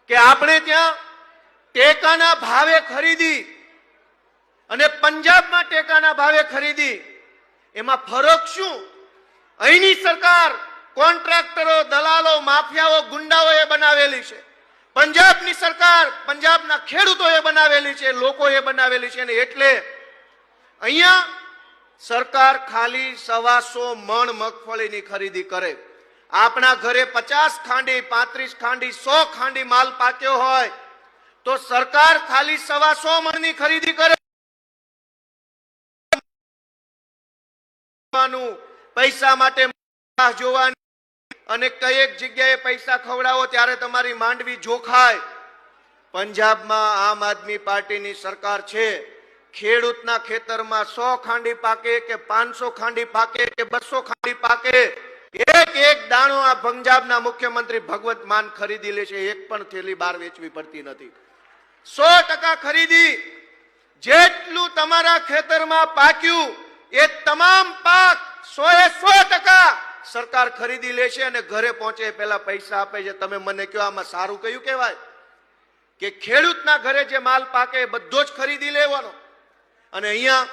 કે આપણે ત્યાં ટેકાના ભાવે ખરીદી અને પંજાબમાં ટેકાના ભાવે ખરીદી એમાં ફરક શું? અહીંની સરકાર કોન્ટ્રાક્ટરો, દલાલો, માફિયાઓ, ગુંડાઓએ બનાવેલી છે. પંજાબની સરકાર પંજાબના ખેડૂતોએ બનાવેલી છે, લોકોએ બનાવેલી છે. અને એટલે અહીંયા સરકાર ખાલી 125 મણ મગફળીની ખરીદી કરે. આપણા ઘરે 50 ખાંડી, 35 ખાંડી, 100 ખાંડી માલ પાક્યો હોય તો સરકાર ખાલી 125 મણની ખરીદી કરે. પૈસા માટે જોવાની અને કઈક જગ્યાએ પૈસા ખવડાવો ત્યારે તમારી માંડવી જોખાય. પંજાબમાં આમ આદમી પાર્ટીની સરકાર છે. ખેડૂતના ખેતરમાં 100 ખાંડી પાકે કે 500 ખાંડી પાકે કે 200 ખાંડી પાકે, એક એક દાણો આ પંજાબના મુખ્યમંત્રી ભગવત માન ખરીદી લે છે. એક પણ થેલી બહાર વેચવી પડતી નથી. 100% ખરીદી. જેટલું તમારા ખેતરમાં પાક્યું એ તમામ પાક 100% સરકાર ખરીદી લે છે અને ઘરે પહોંચે પહેલા પૈસા આપે છે. તમે મને કહો આમાં સારું કયું કહેવાય? કે ખેડૂતના ઘરે જે માલ પાકે એ બધો જ ખરીદી લેવાનો અને અહીંયા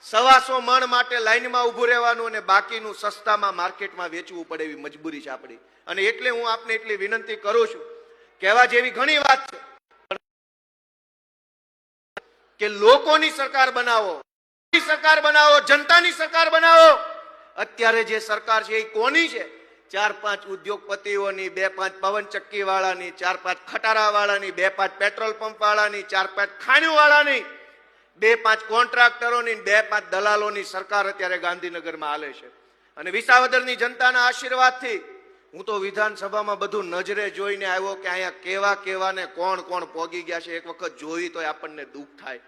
125 મણ માટે લાઈનમાં ઊભું રહેવાનું અને બાકીનું સસ્તામાં માર્કેટમાં વેચવું પડે એવી મજબૂરી છે આપણી. અને એટલે હું આપને એટલી વિનંતી કરું છું, કહેવા જેવી ઘણી વાત છે કે લોકોની સરકાર બનાવો, સરકાર બનાવો, જનતાની સરકાર બનાવો. અત્યારે જે સરકાર છે એ કોની છે? 4-5 ઉદ્યોગપતિઓની, 2-5 પવન ચક્કી વાળાની, 4-5 ખટારા વાળાની, 2-5 પેટ્રોલ પંપ વાળાની, 4-5 ખાણિયું વાળાની, 2-5 કોન્ટ્રાક્ટરોની, 2-5 દલાલોની સરકાર અત્યારે ગાંધીનગરમાં હાલે છે. અને વિસાવદરની જનતાના આશીર્વાદથી હું તો વિધાનસભામાં બધું નજરે જોઈને આવ્યો કે અહીંયા કેવા ને કોણ કોણ પોગી ગયા છે. એક વખત જોઈ તો આપણને દુઃખ થાય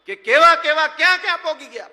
કે કેવા ક્યાં પોગી ગયા.